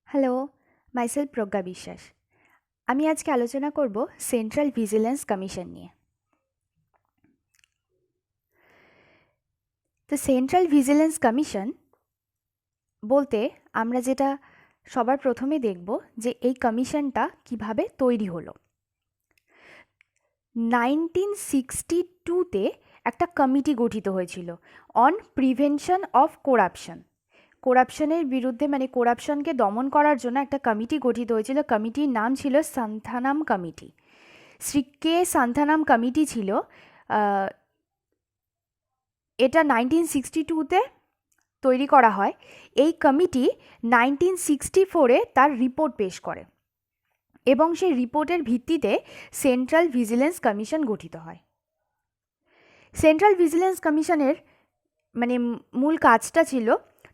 Hello, myself প্রজ্ঞা বিশ্বাস। আমি আজকে আলোচনা করব সেন্ট্রাল ভিজিলেন্স কমিশন নিয়ে। তো সেন্ট্রাল ভিজিলেন্স কমিশন বলতে আমরা যেটা সবার প্রথমে দেখব যে এই কমিশনটা কিভাবে তৈরি হলো। 1962-তে একটা কমিটি গঠিত হয়েছিল অন প্রিভেনশন অফ করাপশন। করাপশনের বিরুদ্ধে করাপশনকে দমন করার জন্য একটা কমিটি গঠিত হয়েছিল। কমিটির নাম ছিল সান্থানাম কমিটি। শ্রী কে সান্থানাম কমিটি ছিল। এটা 1962-তে তৈরি করা হয়। এই কমিটি 1964-এ তার রিপোর্ট পেশ করে এবং সেই রিপোর্টের ভিত্তিতে সেন্ট্রাল ভিজিলেন্স কমিশন গঠিত হয়। সেন্ট্রাল ভিজিলেন্স কমিশনের মূল কাজটা ছিল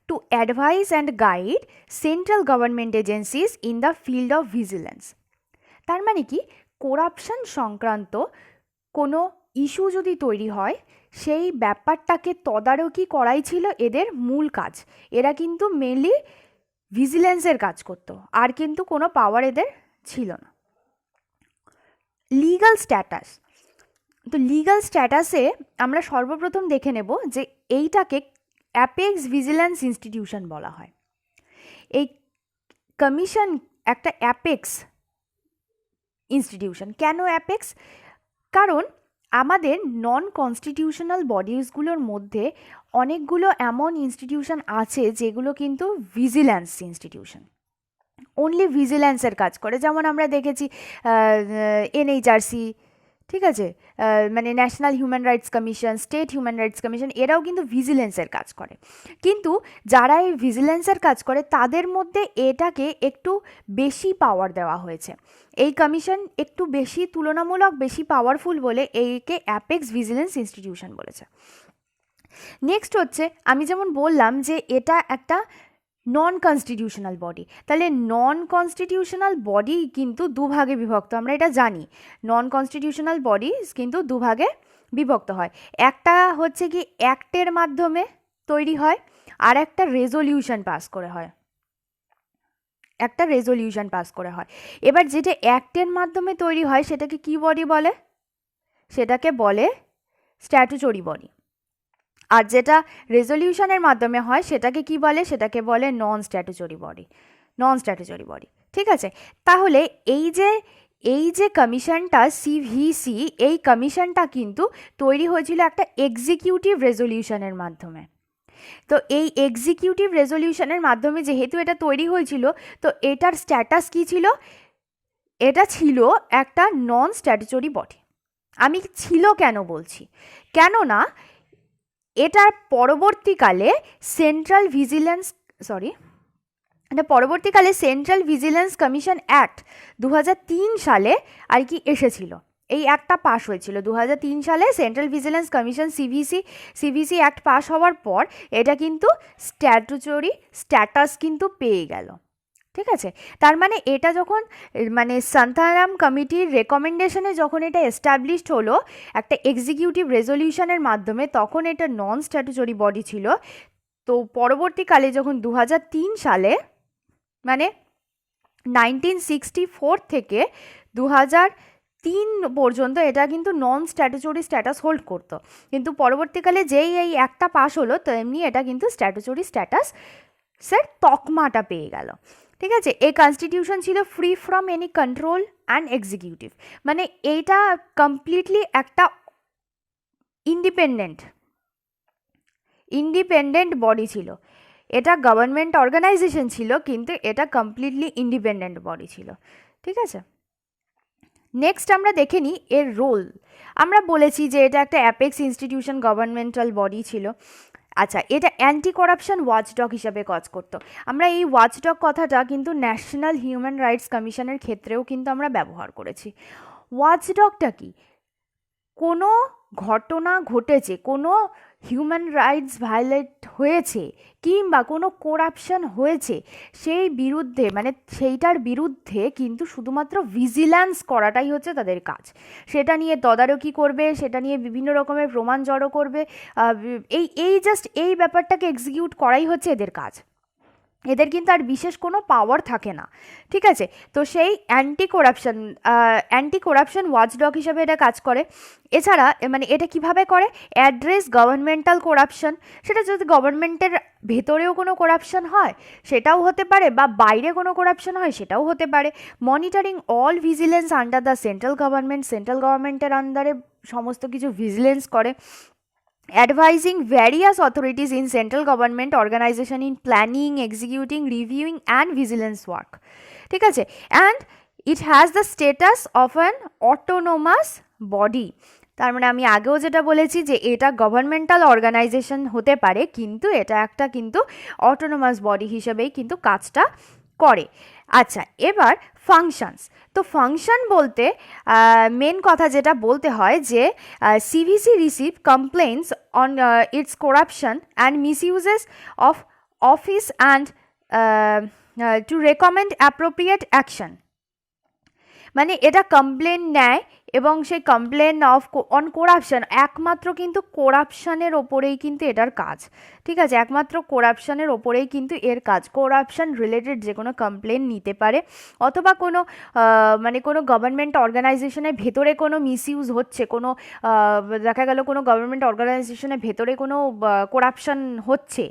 to advise and guide central government agencies in the field of vigilance. তার মানে কি, করাপশন সংক্রান্ত কোনো ইস্যু যদি তৈরি হয় সেই ব্যাপারটাকে তদারকি করাই ছিল এদের মূল কাজ। এরা কিন্তু মেনলি ভিজিলেন্সের কাজ করত, আর কিন্তু কোনো পাওয়ার এদের ছিল না। Legal status. তো লিগাল স্ট্যাটাসে আমরা সর্বপ্রথম দেখে নেব যে এইটাকে অ্যাপেক্স ভিজিলেন্স ইনস্টিটিউশন বলা হয়। এই কমিশন একটা অ্যাপেক্স ইনস্টিটিউশন। কেন অ্যাপেক্স? কারণ আমাদের নন কনস্টিটিউশনাল বডিজগুলোর মধ্যে অনেকগুলো এমন ইনস্টিটিউশন আছে যেগুলো কিন্তু ভিজিল্যান্স ইনস্টিটিউশন, অনলি ভিজিল্যান্সের কাজ করে। যেমন আমরা দেখেছি এনএইচআরসি, ঠিক আছে, national human rights commission, state human rights commission, এরাও কিন্তু ভিজিলেন্সের কাজ করে। কিন্তু যারা এই ভিজিলেন্সের কাজ করে তাদের মধ্যে এটাকে একটু বেশি পাওয়ার দেওয়া হয়েছে। এই কমিশন একটু বেশি, তুলনামূলক বেশি পাওয়ারফুল বলে একে অ্যাপেক্স ভিজিলেন্স ইনস্টিটিউশন বলেছে। নেক্সট হচ্ছে, আমি যেমন বললাম যে এটা একটা নন কনস্টিটিউশনাল বডি। তাহলে নন কনস্টিটিউশনাল বডি কিন্তু দুভাগে বিভক্ত, আমরা এটা জানি। নন কনস্টিটিউশনাল বডি কিন্তু দুভাগে বিভক্ত হয়। একটা হচ্ছে কি অ্যাক্টের মাধ্যমে তৈরি হয়, আর একটা রেজলিউশন পাস করে হয়। এবার যেটা অ্যাক্টের মাধ্যমে তৈরি হয় সেটাকে কি বডি বলে? সেটাকে বলে স্ট্যাটুটরি বডি। আর যেটা রেজলিউশনের মাধ্যমে হয় সেটাকে কি বলে? সেটাকে বলে নন স্ট্যাটুটরি বডি। ঠিক আছে, তাহলে এই যে কমিশনটা সিভিসি, এই কমিশনটা কিন্তু তৈরি হয়েছিল একটা এক্সিকিউটিভ রেজলিউশনের মাধ্যমে। তো এই এক্সিকিউটিভ রেজলিউশনের মাধ্যমে যেহেতু এটা তৈরি হয়েছিল, তো এটার স্ট্যাটাস কি ছিল? এটা ছিল একটা নন স্ট্যাটুটরি বডি। আমি ছিল কেন বলছি? কেননা এটার পরবর্তীকালে সেন্ট্রাল ভিজিলেন্স কমিশন অ্যাক্ট 2003 সালে আর কি এসেছিল। এই অ্যাক্টটা পাশ হয়েছিল 2003 সালে। Central vigilance commission CVC act পাশ হওয়ার পর এটা কিন্তু স্ট্যাটুটরি স্ট্যাটাস কিন্তু পেয়ে গেল। ঠিক আছে, তার মানে এটা যখন সান্থারাম কমিটির রেকমেন্ডেশনে যখন এটা এস্টাবলিশড হলো একটা এক্সিকিউটিভ রেজলিউশনের মাধ্যমে, তখন এটা নন স্ট্যাটুটরি বডি ছিল। তো পরবর্তীকালে যখন 2003 সালে 1964 থেকে 2003 পর্যন্ত এটা কিন্তু নন স্ট্যাটুটরি স্ট্যাটাস হোল্ড করতো, কিন্তু পরবর্তীকালে যেই এই একটা পাস হলো তেমনি এটা কিন্তু স্ট্যাটুটরি স্ট্যাটাস স্যার তকমাটা পেয়ে গেল। ঠিক আছে, এই কনস্টিটিউশন ছিল free from any control and executive. এইটা কমপ্লিটলি একটা ইন্ডিপেন্ডেন্ট বডি ছিল। এটা গভর্নমেন্ট অর্গানাইজেশন ছিল, কিন্তু এটা কমপ্লিটলি ইন্ডিপেন্ডেন্ট বডি ছিল। ঠিক আছে, নেক্সট আমরা দেখে নিই এর রোল। আমরা বলেছি যে এটা একটা অ্যাপেক্স ইনস্টিটিউশন, গভর্নমেন্টাল বডি ছিল। আচ্ছা, এটা অ্যান্টি করাপশন ওয়াচডগ হিসাবে কাজ করতো। আমরা এই ওয়াচডগ কথাটা কিন্তু ন্যাশনাল হিউম্যান রাইটস কমিশনের ক্ষেত্রেও কিন্তু আমরা ব্যবহার করেছি। ওয়াচডগটা কি? কোনো ঘটনা ঘটেছে, কোনো হিউম্যান রাইটস ভায়োলেট হয়েছে কিংবা কোনো করাপশন হয়েছে, সেই বিরুদ্ধে সেইটার বিরুদ্ধে কিন্তু শুধুমাত্র ভিজিল্যান্স করাটাই হচ্ছে তাদের কাজ। সেটা নিয়ে তদারকি করবে, সেটা নিয়ে বিভিন্ন রকমের প্রমাণ জড়ো করবে, এই ব্যাপারটাকে এক্সিকিউট করাই হচ্ছে এদের কাজ। এদের কিন্তু আর বিশেষ কোনো পাওয়ার থাকে না, ঠিক আছে? তো সেই অ্যান্টি করাপশন ওয়াচডগ হিসেবে এটা কাজ করে। এছাড়া মানে এটা কিভাবে করে, অ্যাড্রেস গভর্নমেন্টাল করাপশন, সেটা যদি গভর্নমেন্টের ভেতরেও কোনো করাপশন হয় সেটাও হতে পারে, বা বাইরে কোনো করাপশন হয় সেটাও হতে পারে। Monitoring all vigilance under the central গভর্নমেন্টের আন্ডারে সমস্ত কিছু ভিজিলেন্স করে। advising various authorities in central government organization in planning, executing, reviewing and vigilance work, ঠিক আছে? and it has the status of an autonomous body, তার মানে আমি আগেও যেটা বলেছি যে এটা গভর্নমেন্টাল অর্গানাইজেশন হতে পারে, কিন্তু এটা একটা কিন্তু অটোনোমাস বডি হিসেবেই কিন্তু কাজটা করে। আচ্ছা, এবার ফাংশনস। তো ফাংশন বলতে মেন কথা যেটা বলতে হয় যে CVC receive complaints on its corruption and misuses of office and to recommend appropriate action. মানে এটা কমপ্লেন নেয় এবং সেই কমপ্লেন অন করাপশন, একমাত্র কিন্তু করাপশনের ওপরেই কিন্তু এটার কাজ, ঠিক আছে? একমাত্র করাপশনের ওপরেই কিন্তু এর কাজ। করাপশন রিলেটেড যে কোনো কমপ্লেন নিতে পারে, অথবা কোনো মানে কোনো গভর্নমেন্ট অর্গানাইজেশনের ভেতরে কোনো মিসইউজ হচ্ছে, কোনো দেখা গেল কোনো গভর্নমেন্ট অর্গানাইজেশনের ভেতরে কোনো করাপশন হচ্ছে,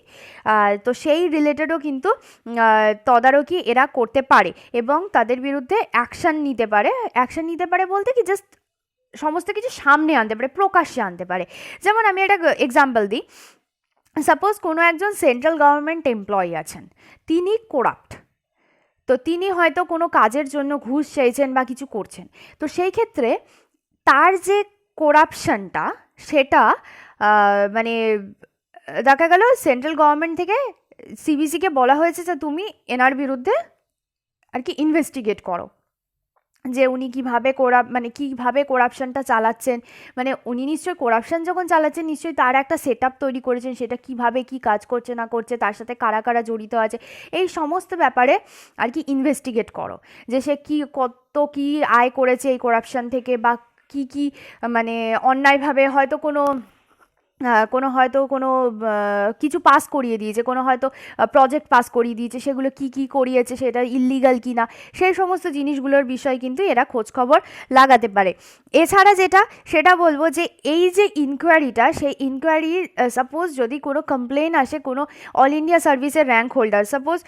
তো সেই রিলেটেডও কিন্তু তদারকি এরা করতে পারে এবং তাদের বিরুদ্ধে অ্যাকশন নিতে পারে বলতে কি জাস্ট সমস্ত কিছু সামনে আনতে পারে, প্রকাশ্যে আনতে পারে। যেমন আমি একটা এক্সাম্পল দিই, সাপোজ কোনো একজন সেন্ট্রাল গভর্নমেন্ট এমপ্লয়ি আছেন, তিনি করাপ্ট, তো তিনি হয়তো কোনো কাজের জন্য ঘুষ চাইছেন বা কিছু করছেন, তো সেই ক্ষেত্রে তার যে করাপশনটা সেটা মানে দেখা গেল সেন্ট্রাল গভর্নমেন্ট থেকে সিবিসিকে বলা হয়েছে যে তুমি এনার বিরুদ্ধে আর কি ইনভেস্টিগেট করো, যে উনি কীভাবে করাপশনটা চালাচ্ছেন, মানে উনি নিশ্চয়ই করাপশন যখন চালাচ্ছেন নিশ্চয়ই তার একটা সেট আপ তৈরি করেছেন, সেটা কিভাবে কি কাজ করছে না করছে, তার সাথে কারা কারা জড়িত আছে, এই সমস্ত ব্যাপারে আর কি ইনভেস্টিগেট করো, যে সে কত কি আয় করেছে এই করাপশন থেকে, বা কি মানে অন্যায়ভাবে হয়তো কোনো কিছু পাস করিয়ে দিয়েছে, কোনো হয়তো প্রজেক্ট পাস করিয়ে দিয়েছে, সেগুলো কি করিয়েছে, সেটা ইললিগাল কি না, সেই সমস্ত জিনিসগুলোর বিষয় কিন্তু এরা খোঁজখবর লাগাতে পারে। এছাড়া সেটা বলবো যে এই যে ইনকোয়ারিটা, সেই ইনকোয়ারির সাপোজ যদি কোনো কমপ্লেন আসে কোনো অল ইন্ডিয়া সার্ভিসের র্যাঙ্ক হোল্ডার, সাপোজ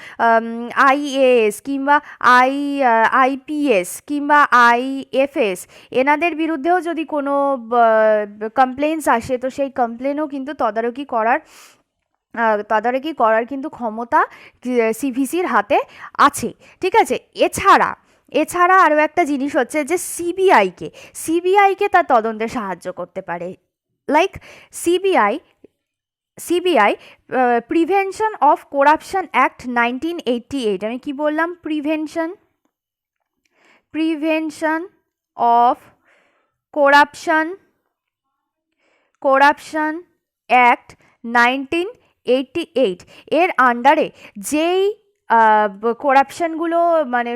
আইএএস কিংবা আইপিএস কিংবা আইএফএস, এনাদের বিরুদ্ধেও যদি কোনো কমপ্লেন্টস আসে, তো সেই কমপ্লেনও কিন্তু তদারকি করার কিন্তু ক্ষমতা সিভিসির হাতে আছে, ঠিক আছে? এছাড়া আরও একটা জিনিস হচ্ছে যে সিবিআইকে তার তদন্তে সাহায্য করতে পারে। Like CBI prevention of corruption act 1988, আমি কি বললাম, প্রিভেনশন অফ করাপশন অ্যাক্ট 1988 এর আন্ডারে যেই করাপশনগুলো মানে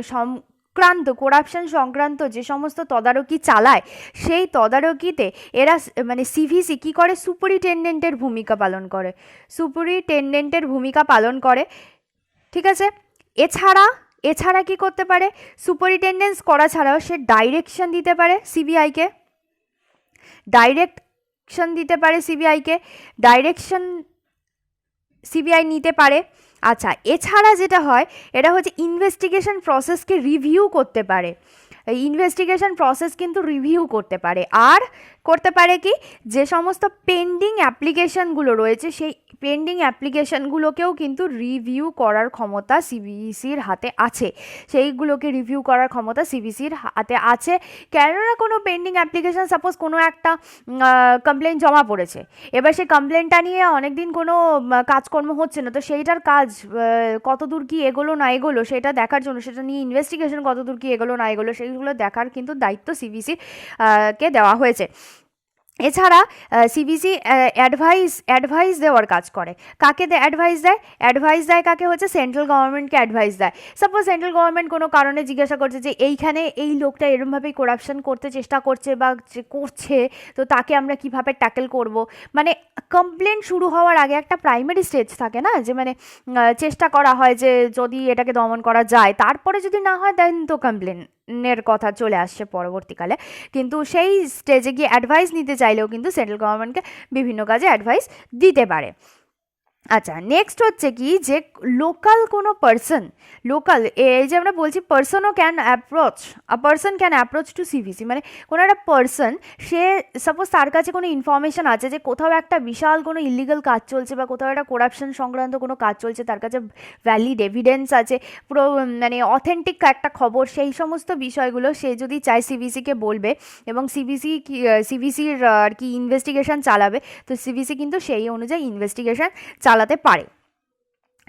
করাপশন সংক্রান্ত যে সমস্ত তদারকি চালায়, সেই তদারকিতে এরা মানে সিভিসি কী করে, সুপারিনটেন্ডেন্টের ভূমিকা পালন করে, ঠিক আছে? এছাড়া কি করতে পারে, সুপারিনটেন্ডেন্স করা ছাড়াও সে ডাইরেকশন দিতে পারে সিবিআইকে, ডাইরেকশন সিবিআই নিতে পারে। আচ্ছা, এছাড়া যেটা হয় এটা হচ্ছে ইনভেস্টিগেশন প্রসেসকে রিভিউ করতে পারে, ইনভেস্টিগেশন প্রসেস কিন্তু রিভিউ করতে পারে। আর করতে পারে কি, যে সমস্ত পেন্ডিং অ্যাপ্লিকেশনগুলো রয়েছে সেই পেন্ডিং অ্যাপ্লিকেশনগুলোকেও কিন্তু রিভিউ করার ক্ষমতা সিবিসির হাতে আছে, সেইগুলোকে রিভিউ করার ক্ষমতা সিবিসির হাতে আছে। কেননা কোনো পেন্ডিং অ্যাপ্লিকেশন, সাপোজ কোনো একটা কমপ্লেন জমা পড়েছে, এবার সেই কমপ্লেনটা নিয়ে অনেক দিন কোনো কাজকর্ম হচ্ছে না, তো সেইটার কাজ কতদূর কি এগোলো না এগোলো সেটা দেখার জন্য, সেটা নিয়ে ইনভেস্টিগেশন কতদূর কি এগোলো না এগোলো সেইগুলো দেখার কিন্তু দায়িত্ব সিবিসি কে দেওয়া হয়েছে। এছাড়া সিবিসি অ্যাডভাইস দেওয়ার কাজ করে। কাকে অ্যাডভাইস দেয় কাকে, হচ্ছে সেন্ট্রাল গভর্নমেন্টকে অ্যাডভাইস দেয়। সাপোজ সেন্ট্রাল গভর্নমেন্ট কোনো কারণে জিজ্ঞাসা করছে যে এইখানে এই লোকটা এরমভাবেই করাপশন করতে চেষ্টা করছে বা করছে, তো তাকে আমরা কিভাবে ট্যাকেল করব। মানে কমপ্লেন শুরু হওয়ার আগে একটা প্রাইমারি স্টেজ থাকে না, যে মানে চেষ্টা করা হয় যে যদি এটাকে দমন করা যায়, তারপরে যদি না হয় দেন তো কমপ্লেনের কথা চলে আসছে পরবর্তীকালে। কিন্তু সেই স্টেজে গিয়ে অ্যাডভাইস নিতে চাইলেও কিন্তু সেন্ট্রাল গভর্নমেন্টকে বিভিন্ন কাজে অ্যাডভাইস দিতে পারে। আচ্ছা, নেক্সট হচ্ছে কি যে লোকাল কোনো পার্সন, লোকাল এই যে আমরা বলছি পার্সনও person can approach to CVC, মানে কোনো একটা পার্সন, সে সাপোজ তার কাছে কোনো ইনফরমেশন আছে যে কোথাও একটা বিশাল কোনো ইলিগাল কাজ চলছে বা কোথাও একটা করাপশন সংক্রান্ত কোনো কাজ চলছে, তার কাছে ভ্যালিড এভিডেন্স আছে, পুরো মানে অথেন্টিক একটা খবর, সেই সমস্ত বিষয়গুলো সে যদি চায় সিভিসিকে বলবে এবং সিভিসির আর কি ইনভেস্টিগেশন চালাবে, তো সিভিসি কিন্তু সেই অনুযায়ী ইনভেস্টিগেশন চালাতে পারে।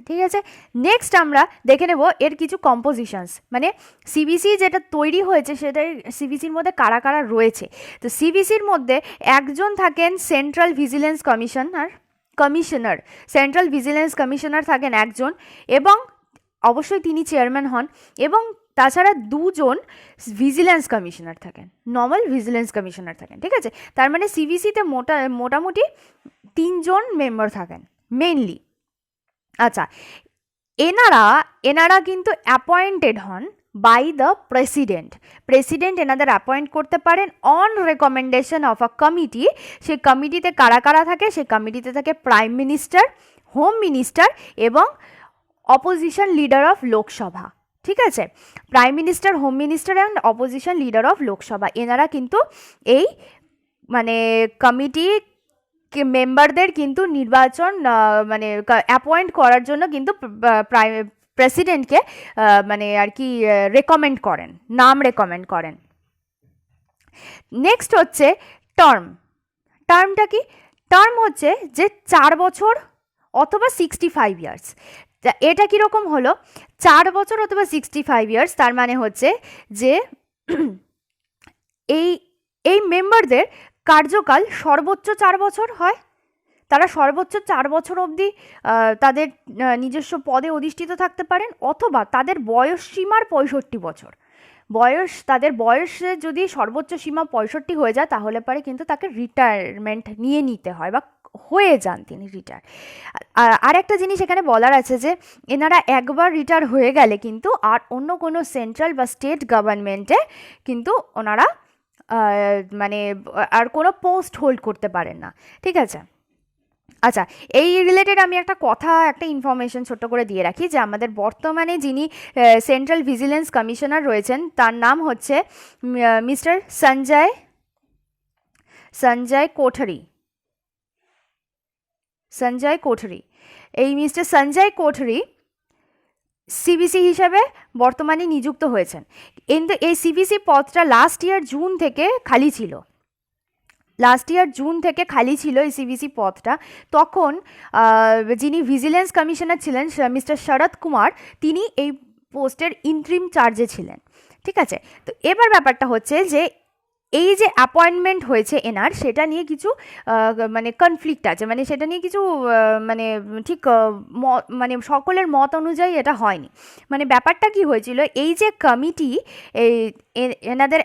ঠিক আছে, নেক্সট আমরা দেখে নেব এর কিছু কম্পোজিশনস, মানে সিবিসি যেটা তৈরি হয়েছে সেটাই সিবিসির মধ্যে কারা কারা রয়েছে। তো সিবিসির মধ্যে একজন থাকেন central vigilance commissioner, central vigilance commissioner থাকেন একজন, এবং অবশ্যই তিনি চেয়ারম্যান হন, এবং তাছাড়া দুজন ভিজিলেন্স কমিশনার থাকেন, নর্মাল ভিজিলেন্স কমিশনার থাকেন। ঠিক আছে, তার মানে সিবিসিতে মোটামুটি 3জন মেম্বার থাকেন মেইনলি। আচ্ছা, এনারা কিন্তু অ্যাপয়েন্টেড হন বাই দ্য প্রেসিডেন্ট এনাদের অ্যাপয়েন্ট করতে পারেন on recommendation of a committee. সেই কমিটিতে কারা কারা থাকে, সেই কমিটিতে থাকে প্রাইম মিনিস্টার, হোম মিনিস্টার এবং অপোজিশন লিডার অফ লোকসভা। ঠিক আছে, prime minister, home minister and opposition leader of Lok Sabha, এনারা কিন্তু এই মানে কমিটি মেম্বারদের কিন্তু নির্বাচন মানে অ্যাপয়েন্ট করার জন্য কিন্তু প্রেসিডেন্টকে মানে আর কি নাম রেকমেন্ড করেন। নেক্সট হচ্ছে টার্মটা কি? টার্ম হচ্ছে যে 4 বছর অথবা 65 ইয়ার্স। এটা কীরকম হলো, 4 বছর অথবা 65 ইয়ার্স, তার মানে হচ্ছে যে এই মেম্বারদের কার্যকাল সর্বোচ্চ 4 বছর হয়, তারা সর্বোচ্চ 4 বছর অবধি তাদের নিজস্ব পদে অধিষ্ঠিত থাকতে পারেন, অথবা তাদের বয়স সীমার 65 বছর তাদের বয়সে যদি সর্বোচ্চ সীমা 65 হয়ে যায়, তাহলে পরে কিন্তু তাকে রিটায়ারমেন্ট নিতে হয় বা হয়ে যান তিনি রিটায়ার। আর একটা জিনিস এখানে বলার আছে যে এনারা একবার রিটায়ার হয়ে গেলে কিন্তু আর অন্য কোনো সেন্ট্রাল বা স্টেট গভর্নমেন্টে কিন্তু ওনারা মানে আর কোনো পোস্ট হোল্ড করতে পারেন না। ঠিক আছে, আচ্ছা, এই রিলেটেড আমি একটা ইনফরমেশন ছোট্ট করে দিয়ে রাখি, যে আমাদের বর্তমানে যিনি সেন্ট্রাল ভিজিলেন্স কমিশনার রয়েছেন তার নাম হচ্ছে মিস্টার সঞ্জয় কোঠারি। এই মিস্টার সঞ্জয় কোঠারি সিবিসি হিসাবে বর্তমানে নিযুক্ত হয়েছেন, কিন্তু এই সিবিসি পদটা লাস্ট ইয়ার জুন থেকে খালি ছিল এই সিবিসি পদটা। তখন যিনি ভিজিলেন্স কমিশনার ছিলেন মিস্টার শরৎ কুমার, তিনি এই পোস্টের ইন্ট্রিম চার্জে ছিলেন। ঠিক আছে, তো এবার ব্যাপারটা হচ্ছে যে এই যে অ্যাপয়েন্টমেন্ট হয়েছে এনার, সেটা নিয়ে কিছু মানে কনফ্লিক্ট আছে, মানে সেটা নিয়ে কিছু মানে ঠিক মানে সকলের মত অনুযায়ী এটা হয়নি। মানে ব্যাপারটা কি হয়েছিল, এই যে কমিটি এনাদের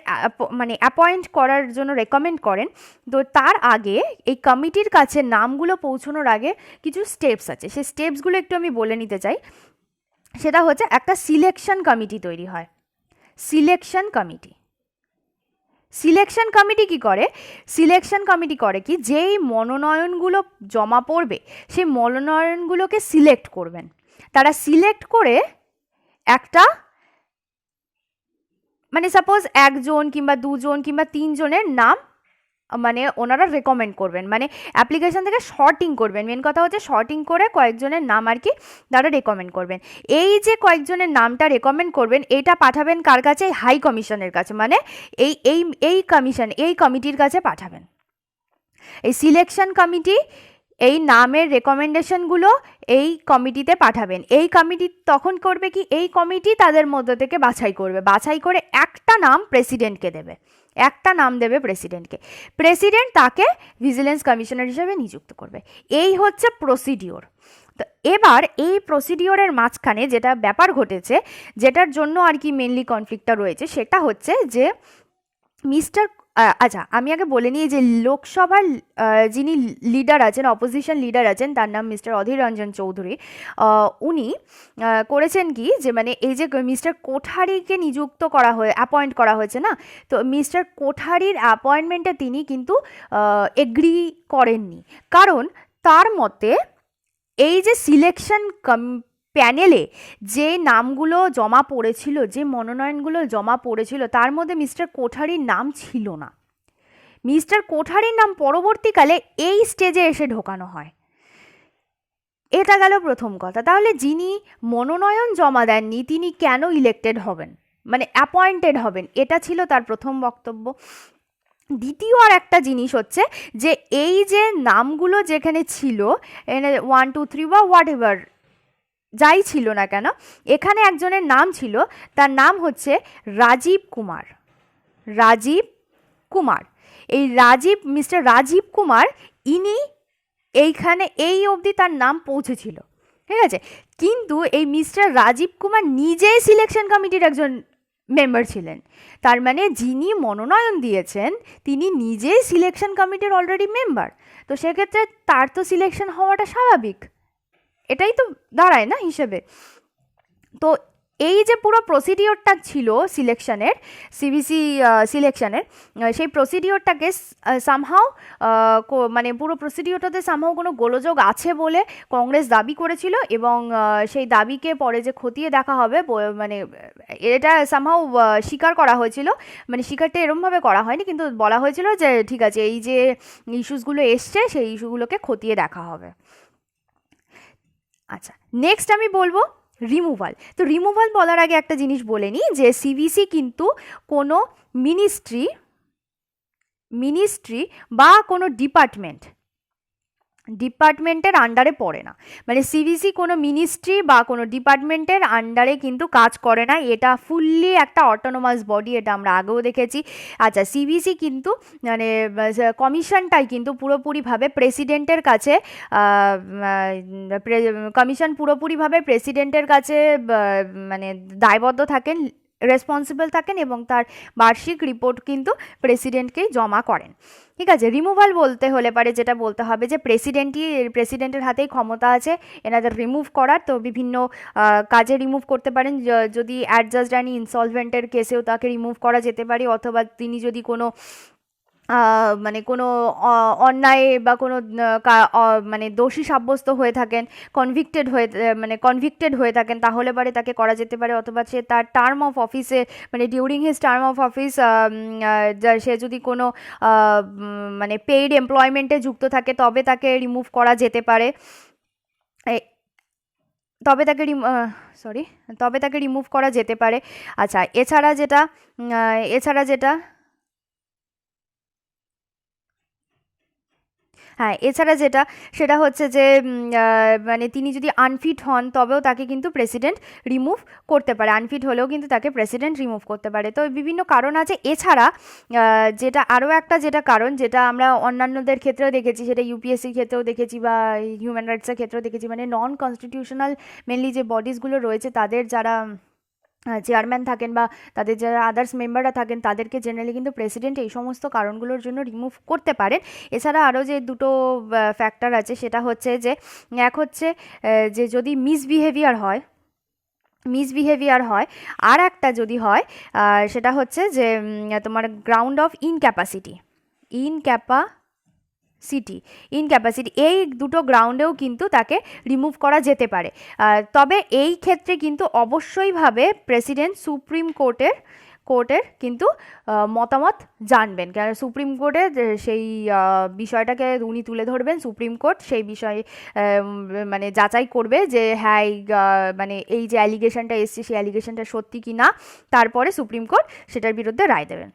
মানে অ্যাপয়েন্ট করার জন্য রেকমেন্ড করেন, তো তার আগে এই কমিটির কাছে নামগুলো পৌঁছানোর আগে কিছু স্টেপস আছে, সেই স্টেপসগুলো একটু আমি বলে নিতে চাই। সেটা হচ্ছে একটা সিলেকশন কমিটি তৈরি হয়। সিলেকশন কমিটি করে কি, যেই মনোনয়নগুলো জমা পড়বে সেই মনোনয়নগুলোকে সিলেক্ট করবেন। তারা সিলেক্ট করে একটা মানে সাপোজ 1 জন কিংবা 2 জন কিংবা 3 জনের নাম মানে ওনারা রেকমেন্ড করবেন, মানে অ্যাপ্লিকেশন থেকে শর্টিং করবেন। মেন কথা হচ্ছে শর্টিং করে কয়েকজনের নাম আর কি তারা রেকমেন্ড করবেন। এই যে কয়েকজনের নামটা রেকমেন্ড করবেন, এটা পাঠাবেন কার কাছে? হাই কমিশনের কাছে, মানে এই কমিটির কাছে পাঠাবেন। এই সিলেকশন কমিটি এই নামের রেকমেন্ডেশনগুলো এই কমিটিতে পাঠাবেন। এই কমিটি তখন করবে কি, এই কমিটি তাদের মধ্যে থেকে বাছাই করবে, বাছাই করে একটা নাম প্রেসিডেন্টকে দেবে, একটা নাম দেবে প্রেসিডেন্টকে, প্রেসিডেন্ট তাকে ভিজিলেন্স কমিশনার হিসেবে নিযুক্ত করবে। এই হচ্ছে প্রসিডিওর। তো এবার এই প্রসিডিওরের মাঝখানে যেটা ব্যাপার ঘটেছে, যেটার জন্য আর কি মেনলি কনফ্লিক্টটা রয়েছে, সেটা হচ্ছে যে মিস্টার আচ্ছা আমি আগে বলে নিই যে লোকসভার যিনি লিডার আছেন, অপোজিশন লিডার আছেন, তার নাম মিস্টার অধীর রঞ্জন চৌধুরী। উনি করেছেন কি, যে মানে এই যে মিস্টার কোঠারিকে নিযুক্ত করা অ্যাপয়েন্ট করা হয়েছে না, তো মিস্টার কোঠারির অ্যাপয়েন্টমেন্টে তিনি কিন্তু এগ্রি করেননি। কারণ তার মতে এই যে সিলেকশন প্যানেলে যে নামগুলো জমা পড়েছিল, যে মনোনয়নগুলো জমা পড়েছিল, তার মধ্যে মিস্টার কোঠারির নাম ছিল না। মিস্টার কোঠারির নাম পরবর্তীকালে এই স্টেজে এসে ঢোকানো হয়। এটা গেল প্রথম কথা। তাহলে যিনি মনোনয়ন জমা দেননি তিনি কেন ইলেক্টেড হবেন, মানে অ্যাপয়েন্টেড হবেন? এটা ছিল তার প্রথম বক্তব্য। দ্বিতীয় আর একটা জিনিস হচ্ছে যে এই যে নামগুলো যেখানে ছিল, 1 2 3 বা হোয়াট এভার যাই ছিল না কেন, এখানে একজনের নাম ছিল, তার নাম হচ্ছে রাজীব কুমার। রাজীব কুমার, এই মিস্টার রাজীব কুমার, ইনি এইখানে এই অবধি তার নাম পৌঁছেছিল, ঠিক আছে। কিন্তু এই মিস্টার রাজীব কুমার নিজেই সিলেকশন কমিটির একজন মেম্বার ছিলেন। তার মানে যিনি মনোনয়ন দিয়েছেন তিনি নিজেই সিলেকশন কমিটির অলরেডি মেম্বার। তো সেক্ষেত্রে তার তো সিলেকশন হওয়াটা স্বাভাবিক, এটাই তো দাঁড়ায় না হিসেবে। তো এই যে পুরো প্রসিডিওরটা ছিল সিলেকশনের, সিবিসি সিলেকশনের, সেই প্রসিডিওরটাকে সামহাও মানে পুরো প্রসিডিওরটাতে সামহাও কোনো গোলযোগ আছে বলে কংগ্রেস দাবি করেছিল, এবং সেই দাবিকে পরে যে খতিয়ে দেখা হবে, মানে এটা সামহাও স্বীকার করা হয়েছিল। মানে স্বীকারটা এরমভাবে করা হয়নি, কিন্তু বলা হয়েছিল যে ঠিক আছে, এই যে ইস্যুসগুলো এসছে সেই ইস্যুগুলোকে খতিয়ে দেখা হবে। আচ্ছা, নেক্সট আমি বলবো রিমুভাল। তো রিমুভাল বলার আগে একটা জিনিস বলে নিই, যে সিভিসি কিন্তু কোনো মিনিস্ট্রি বা কোনো ডিপার্টমেন্টের আন্ডারে পড়ে না। মানে সিভিসি কোনো মিনিস্ট্রি বা কোনো ডিপার্টমেন্টের আন্ডারে কিন্তু কাজ করে না, এটা ফুললি একটা অটোনোমাস বডি, এটা আমরা আগেও দেখেছি। আচ্ছা, সিভিসি কিন্তু মানে কমিশনটাই কিন্তু পুরোপুরিভাবে প্রেসিডেন্টের কাছে, কমিশন পুরোপুরিভাবে প্রেসিডেন্টের কাছে মানে দায়বদ্ধ থাকেন, রেসপন্সিবল থাকেন, এবং তার বার্ষিক রিপোর্ট কিন্তু প্রেসিডেন্টকেই জমা করেন। ঠিক আছে, রিমুভাল বলতে হলে পারে যেটা বলতে হবে যে প্রেসিডেন্টের হাতেই ক্ষমতা আছে এনাদের রিমুভ করার। তো বিভিন্ন কাজে রিমুভ করতে পারেন, যদি অ্যাডজাস্ট অ্যান্ড ইনসলভেন্টের কেসেও তাকে রিমুভ করা যেতে পারে, অথবা তিনি যদি কোনো মানে কোনো অন্যায় বা কোনো মানে দোষী সাব্যস্ত হয়ে থাকেন, কনভিক্টেড হয়ে থাকেন, তাহলে পরে তাকে করা যেতে পারে। অথবা সে তার টার্ম অফ অফিসে, মানে during his term of office সে যদি কোনো মানে পেইড এমপ্লয়মেন্টে যুক্ত থাকে, তবে তাকে রিমুভ করা যেতে পারে, তবে তাকে রিমুভ করা যেতে পারে। আচ্ছা, এছাড়া যেটা হ্যাঁ, এছাড়া সেটা হচ্ছে যে মানে তিনি যদি আনফিট হন তবেও তাকে কিন্তু প্রেসিডেন্ট রিমুভ করতে পারে, আনফিট হলেও কিন্তু তাকে প্রেসিডেন্ট রিমুভ করতে পারে। তো বিভিন্ন কারণ আছে। এছাড়া যেটা আরও একটা কারণ, যেটা আমরা অন্যান্যদের ক্ষেত্রেও দেখেছি, সেটা ইউপিএসসির ক্ষেত্রেও দেখেছি বা হিউম্যান রাইটসের ক্ষেত্রেও দেখেছি, মানে নন কনস্টিটিউশনাল মেনলি যে বডিজগুলো রয়েছে, তাদের যারা চেয়ারম্যান থাকেন বা তাদের যারা আদার্স মেম্বাররা থাকেন, তাদেরকে জেনারেলি কিন্তু প্রেসিডেন্ট এই সমস্ত কারণগুলোর জন্য রিমুভ করতে পারেন। এছাড়া আরও যে দুটো ফ্যাক্টর আছে, সেটা হচ্ছে যে এক হচ্ছে যে যদি মিসবিহেভিয়ার হয়, আর একটা যদি হয় সেটা হচ্ছে যে তোমার গ্রাউন্ড অফ ইনক্যাপাসিটি, এই দুটো গ্রাউন্ডেও কিন্তু তাকে রিমুভ করা যেতে পারে। তবে এই ক্ষেত্রে কিন্তু অবশ্যইভাবে প্রেসিডেন্ট সুপ্রিম কোর্টের কিন্তু মতামত জানবেন, কারণ সুপ্রিম কোর্টে সেই বিষয়টাকে উনি তুলে ধরবেন। সুপ্রিম কোর্ট সেই বিষয়ে মানে যাচাই করবে যে হ্যাঁ মানে এই যে অ্যালিগেশনটা এসছে সেই অ্যালিগেশনটা সত্যি কি না, তারপরে সুপ্রিম কোর্ট সেটার বিরুদ্ধে রায় দেবেন।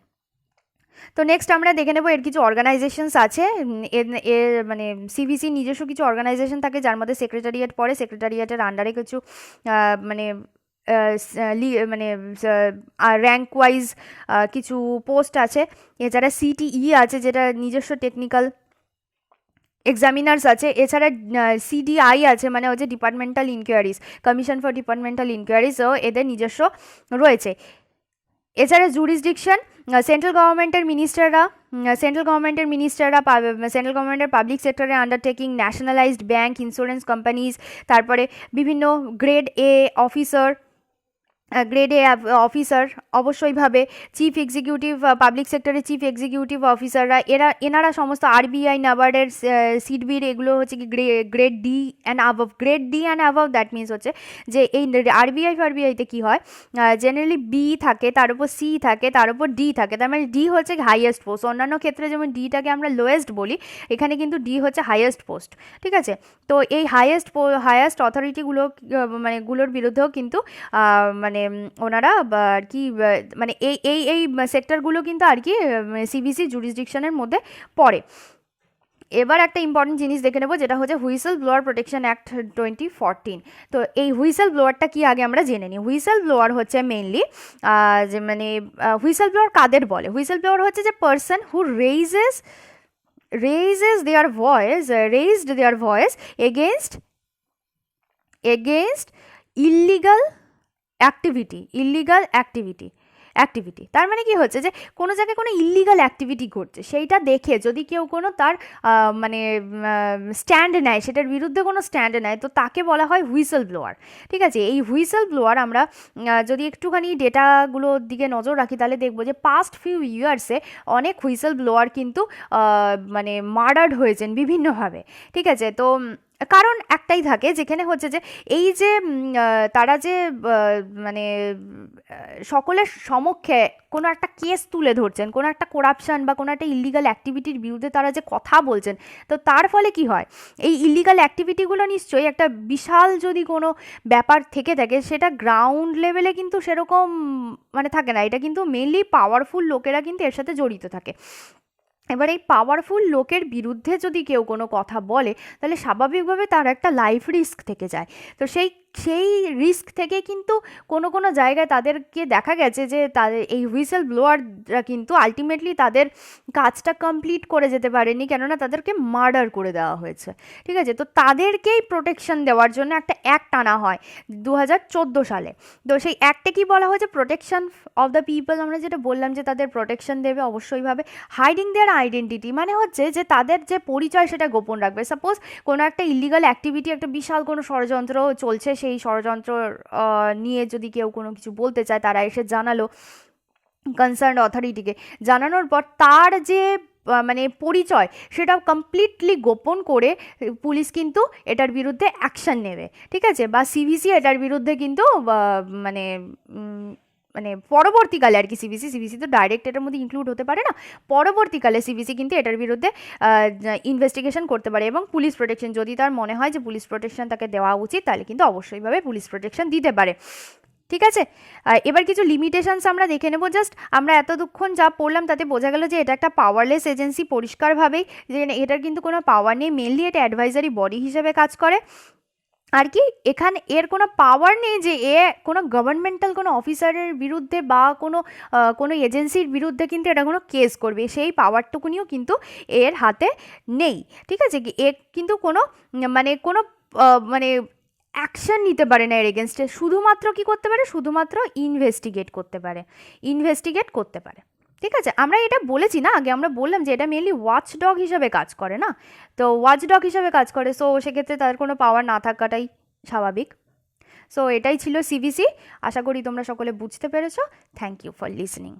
তো নেক্সট আমরা দেখে নেব এর কিছু অর্গানাইজেশনস আছে। এর এর মানে সিভিসি নিজস্ব কিছু অর্গানাইজেশন থাকে, যার মধ্যে সেক্রেটারিয়েট পড়ে। সেক্রেটারিয়েটের আন্ডারে কিছু মানে মানে র্যাঙ্ক ওয়াইজ কিছু পোস্ট আছে। এছাড়া সিটিই আছে, যেটা নিজস্ব টেকনিক্যাল এক্সামিনার্স আছে। এছাড়া সিডিআই আছে, মানে হচ্ছে departmental inquiries, commission for departmental inquiries, ও এদের নিজস্ব রয়েছে। এছাড়া জুরিসডিকশন, সেন্ট্রাল গভর্নমেন্টের মিনিস্টাররা সেন্ট্রাল গভর্নমেন্টের পাবলিক সেক্টরে undertaking, nationalised bank, insurance companies, তারপরে বিভিন্ন গ্রেড এ অফিসার, অবশ্যইভাবে চিফ এক্সিকিউটিভ, পাবলিক সেক্টরের চিফ এক্সিকিউটিভ অফিসাররা, এনারা সমস্ত আরবিআই, নাবার্ডের, সিডবির, এগুলো হচ্ছে কি grade D and above. That means হচ্ছে যে এই আরবিআইতে কী হয়, জেনারেলি বি থাকে, তার উপর সি থাকে, তার উপর ডি থাকে। তার মানে ডি হচ্ছে হাইয়েস্ট পোস্ট। অন্যান্য ক্ষেত্রে যেমন ডিটাকে আমরা লোয়েস্ট বলি, এখানে কিন্তু ডি হচ্ছে হাইয়েস্ট পোস্ট। ঠিক আছে, তো এই হাইয়েস্ট অথরিটিগুলো মানে গুলোর বিরুদ্ধেও কিন্তু মানে ওনারা আর কি মানে এই সেক্টরগুলো কিন্তু আর কি সিভিসি জুরিসডিকশনের মধ্যে পড়ে। এবার একটা ইম্পর্টেন্ট জিনিস দেখে নেবো, যেটা হচ্ছে হুইসেল ব্লোয়ার প্রোটেকশন অ্যাক্ট 2014। তো এই হুইসেল ব্লোয়ারটা কি আগে আমরা জেনে নিই। হুইসেল ব্লোয়ার হচ্ছে মেনলি যে মানে হুইসেল ব্লোয়ার কাদের বলে? হুইসেল ব্লোয়ার হচ্ছে যে person who raised their voice against illegal activity. তার মানে কি হচ্ছে যে কোনো জায়গায় কোনো ইল্লিগাল অ্যাক্টিভিটি ঘটছে, সেইটা দেখে যদি কেউ কোনো তার মানে স্ট্যান্ড নেয়, সেটার বিরুদ্ধে কোনো স্ট্যান্ড নেয়, তো তাকে বলা হয় হুইসেল ব্লোয়ার। ঠিক আছে, এই হুইসেল ব্লোয়ার আমরা যদি একটুখানি ডেটাগুলোর দিকে নজর রাখি, তাহলে দেখবো যে পাস্ট ফিউ ইয়ার্সে অনেক হুইসেল ব্লোয়ার কিন্তু মানে মার্ডার্ড হয়েছেন বিভিন্নভাবে। ঠিক আছে, তো কারণ একটাই থাকে, যেখানে হচ্ছে যে এই যে তারা যে মানে সকলের সমক্ষে কোনো একটা কেস তুলে ধরছেন, কোনো একটা করাপশান বা কোনো একটা ইল্লিগাল অ্যাক্টিভিটির বিরুদ্ধে তারা যে কথা বলছেন, তো তার ফলে কি হয়, এই ইল্লিগাল অ্যাক্টিভিটিগুলো নিশ্চয়ই একটা বিশাল যদি কোনো ব্যাপার থেকে থাকে, সেটা গ্রাউন্ড লেভেলে কিন্তু সেরকম মানে থাকে না। এটা কিন্তু মেনলি পাওয়ারফুল লোকেরা কিন্তু এর সাথে জড়িত থাকে। এবার এই পাওয়ারফুল লোকের বিরুদ্ধে যদি কেউ কোনো কথা বলে, তাহলে স্বাভাবিকভাবে তার একটা লাইফ রিস্ক থেকে যায়। তো সেই রিস্ক থেকে কিন্তু কোনো জায়গায় তাদেরকে দেখা গেছে যে তাদের এই হুইসেল ব্লোয়াররা কিন্তু আলটিমেটলি তাদের কাজটা কমপ্লিট করে যেতে পারেনি, কেননা তাদেরকে মার্ডার করে দেওয়া হয়েছে। ঠিক আছে, তো তাদেরকেই প্রোটেকশন দেওয়ার জন্য একটা অ্যাক্ট আনা হয় 2014 সালে। তো সেই অ্যাক্টে কি বলা হয়েছে, প্রোটেকশন অফ দ্য পিপল। আমরা যেটা বললাম যে তাদের প্রোটেকশন দেবে অবশ্যইভাবে। হাইডিং দেয়ার আইডেন্টিটি মানে হচ্ছে যে তাদের যে পরিচয় সেটা গোপন রাখবে। সাপোজ কোনো একটা ইল্লিগাল অ্যাক্টিভিটি, একটা বিশাল কোনো ষড়যন্ত্র চলছে, সেই ষড়যন্ত্র নিয়ে যদি কেউ কোনো কিছু বলতে চায়, তারা এসে জানালো কনসার্ন অথরিটিকে, জানানোর পর তার যে মানে পরিচয় সেটা কমপ্লিটলি গোপন করে পুলিশ কিন্তু এটার বিরুদ্ধে অ্যাকশন নেবে। ঠিক আছে, বা সিভিসি এটার বিরুদ্ধে কিন্তু মানে মানে পরবর্তীকালে আর কি সিভিসি তো ডাইরেক্ট এটার মধ্যে ইনক্লুড হতে পারে না, পরবর্তীকালে সিভিসি কিন্তু এটার বিরুদ্ধে ইনভেস্টিগেশন করতে পারে, এবং পুলিশ প্রোটেকশন যদি তার মনে হয় যে পুলিশ প্রোটেকশন তাকে দেওয়া উচিত, তাহলে কিন্তু অবশ্যইভাবে পুলিশ প্রোটেকশন দিতে পারে। ঠিক আছে, এবার কিছু লিমিটেশনস আমরা দেখে নেব। জাস্ট আমরা এতক্ষণ যা পড়লাম তাতে বোঝা গেল যে এটা একটা পাওয়ারলেস এজেন্সি, পরিষ্কারভাবেই যে এটার কিন্তু কোনো পাওয়ার নেই। মেনলি এটা অ্যাডভাইজারি বডি হিসেবে কাজ করে আর কি। এখানে এর কোনো পাওয়ার নেই যে কোনো গভর্নমেন্টাল কোনো অফিসারের বিরুদ্ধে বা কোনো এজেন্সির বিরুদ্ধে কিন্তু এটা কোনো কেস করবে, সেই পাওয়ারটুকুনিও কিন্তু এর হাতে নেই। ঠিক আছে, এ কিন্তু কোনো মানে অ্যাকশন নিতে পারে না এর এগেনস্টে। শুধুমাত্র কি করতে পারে, শুধুমাত্র ইনভেস্টিগেট করতে পারে। ঠিক আছে, আমরা এটা বলেছি না আগে, আমরা বললাম যে এটা মেনলি ওয়াচডগ হিসাবে কাজ করে না, তো ওয়াচডগ হিসাবে কাজ করে, সো সেক্ষেত্রে তার কোনো পাওয়ার না থাকাটাই স্বাভাবিক। সো এটাই ছিল সিভিসি। আশা করি তোমরা সকলে বুঝতে পেরেছো। Thank you for listening.